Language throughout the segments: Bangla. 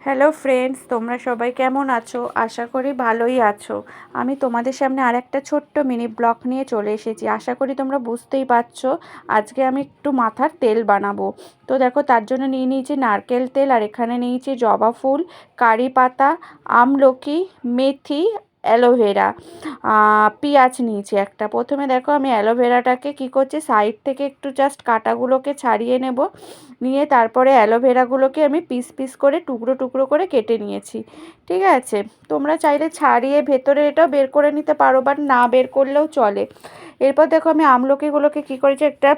হ্যালো ফ্রেন্ডস, তোমরা সবাই কেমন আছো? আশা করি ভালোই আছো। আমি তোমাদের সামনে আরেকটা ছোট্ট মিনি ব্লগ নিয়ে চলে এসেছি। আশা করি তোমরা বুঝতেই পারছো আজকে আমি একটু মাথার তেল বানাবো। তো দেখো, তার জন্য নিয়ে নিয়েছি নারকেল তেল, আর এখানে নিয়েছি জবা ফুল, কারি পাতা, আমলকি, মেথি, অ্যালোভেরা, পেঁয়াজ নিয়েছি একটা। প্রথমে দেখো, আমি অ্যালোভেরাটাকে কি করছি, সাইড থেকে একটু জাস্ট কাঁটাগুলোকে ছাড়িয়ে নেব। নিয়ে তারপরে অ্যালোভেরাগুলোকে আমি পিস পিস করে টুকরো টুকরো করে কেটে নিয়েছি। ঠিক আছে, তোমরা চাইলে ছাড়িয়ে ভেতরে এটাও বের করে নিতে পারো, বাট না বের করলেও চলে। এরপর দেখো, আমি আমলকিগুলোকে কি করেছি, একটা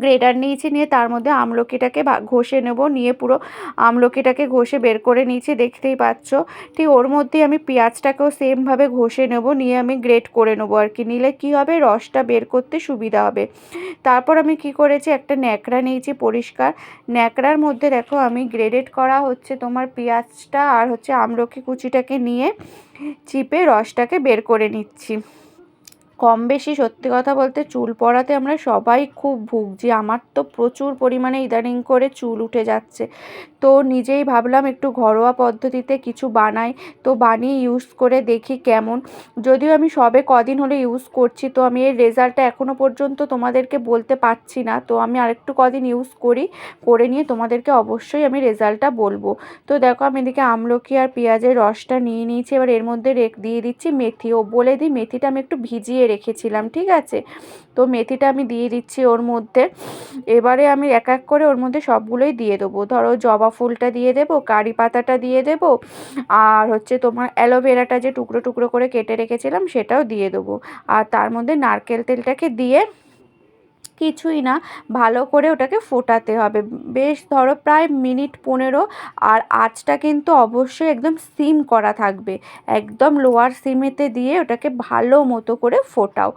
গ্রেটার নিয়েছি, নিয়ে তার মধ্যে আমলকিটাকে ঘষে নেব। নিয়ে পুরো আমলকিটাকে ঘষে বের করে নিয়েছি, দেখতেই পাচ্ছ। ঠিক ওর মধ্যে আমি পেঁয়াজটাকেও সেমভাবে ঘষে নেব, নিয়ে আমি গ্রেট করে নেবো আর কি। নিলে কি হবে, রসটা বের করতে সুবিধা হবে। তারপর আমি কি করেছি, একটা ন্যাকড়া নিয়েছি পরিষ্কার। ন্যাকড়ার মধ্যে দেখো, আমি গ্রেডেড করা হচ্ছে তোমার পেঁয়াজটা আর হচ্ছে আমলকি কুচিটাকে নিয়ে চিপে রসটাকে বের করে নিচ্ছি। কম বেশি সত্যি কথা বলতে চুল পড়াতে আমরা সবাই খুব ভুগছি। আমার তো প্রচুর পরিমাণে ইদানিং করে চুল উঠে যাচ্ছে। তো নিজেই ভাবলাম একটু ঘরোয়া পদ্ধতিতে কিছু বানাই, তো বানিয়ে ইউজ করে দেখি কেমন। যদিও আমি সবে কদিন হলে ইউজ করছি, তো আমি এর রেজাল্টটা এখনও পর্যন্ত তোমাদেরকে বলতে পারছি না। তো আমি আরেকটু কদিন ইউজ করে নিয়ে তোমাদেরকে অবশ্যই আমি রেজাল্টটা বলবো। তো দেখো, আমি এদিকে আমলকি আর পেঁয়াজের রসটা নিয়ে নিয়েছি। এবার এর মধ্যে দিয়ে দিচ্ছি মেথি। ও বলে দিই, মেথিটা আমি একটু ভিজিয়ে রেখেছিলাম, ঠিক আছে। তো মেথিটা আমি দিয়ে দিচ্ছি ওর মধ্যে। এবারে আমি এক এক করে ওর মধ্যে সবগুলোই দিয়ে দেবো। ধরো, জবা ফুলটা দিয়ে দেবো, কারি পাতাটা দিয়ে দেবো, আর হচ্ছে তোমার অ্যালোভেরাটা যে টুকরো টুকরো করে কেটে রেখেছিলাম সেটাও দিয়ে দেবো। আর তার মধ্যে নারকেল তেলটাকে দিয়ে কিছুই না, ভালো করে ওটাকে ফোটাতে হবে। বেশ ধরো প্রায় মিনিট 15। আর আঁচটা কিন্তু অবশ্যই একদম সিম করা থাকবে, একদম লোয়ার সিমেতে দিয়ে ওটাকে ভালো মতো করে ফোটাও।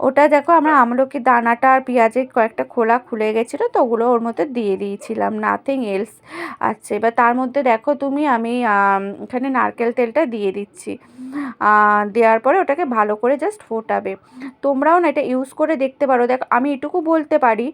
ওটা দেখো, আমরা আমলকি দানাটা আর পেঁয়াজের কয়েকটা খোলা খুলে গেছিলো, তো ওগুলো ওর মধ্যে দিয়ে দিয়েছিলাম, নাথিং এলস। আচ্ছা, এবার তার মধ্যে দেখো তুমি, আমি এখানে নারকেল তেলটা দিয়ে দিচ্ছি। দেওয়ার পরে ওটাকে ভালো করে জাস্ট ফোটাবে। তোমরাও না এটা ইউজ করে দেখতে পারো। দেখো, আমি এটুকু বলতে পারি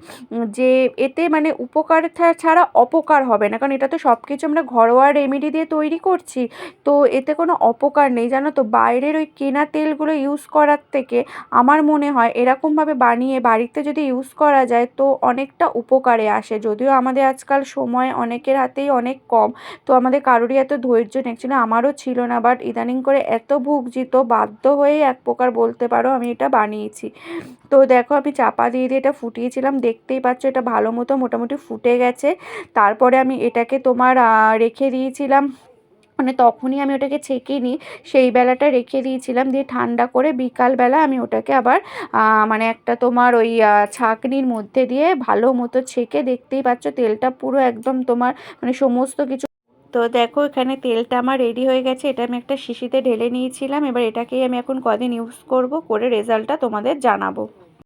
যে এতে মানে উপকার ছাড়া অপকার হবে না, কারণ এটা তো সব কিছু আমরা ঘরোয়া রেমেডি দিয়ে তৈরি করছি। তো এতে কোনো অপকার নেই, জানো তো। বাইরের ওই কেনা তেলগুলো ইউজ করার থেকে আমার মনে হয় এরকমভাবে বানিয়ে বাড়িতে যদি ইউজ করা যায় তো অনেকটা উপকারে আসে। যদিও আমাদের আজকাল সময় অনেকের হাতেই অনেক কম, তো আমাদের কারোরই এত ধৈর্য নেই। অ্যাকচুয়ালি আমারও ছিল না, বাট ইদানিং করে এত ভুগছি, তো বাধ্য হয়ে এক প্রকার বলতে পারো আমি এটা বানিয়েছি। তো দেখো, আমি চাপা দিয়ে দিয়ে এটা ফুটিয়েছিলাম, দেখতেই পাচ্ছ এটা ভালো মতো মোটামুটি ফুটে গেছে। তারপরে আমি এটাকে তোমার রেখে দিয়েছিলাম, মানে তখনই আমি ওটাকে ছেঁকে নিই, সেই বেলাটা রেখে দিয়েছিলাম। দিয়ে ঠান্ডা করে বিকালবেলা আমি ওটাকে আবার মানে একটা তোমার ওই ছাঁকনির মধ্যে দিয়ে ভালো মতো ছেঁকে, দেখতেই পাচ্ছ তেলটা পুরো একদম তোমার মানে সমস্ত কিছু। তো দেখো, এখানে তেলটা আমার রেডি হয়ে গেছে। এটা আমি একটা শিশিতে ঢেলে নিয়েছিলাম। এবার এটাকেই আমি এখন কদিন ইউজ করব, করে রেজাল্টটা তোমাদের জানাবো।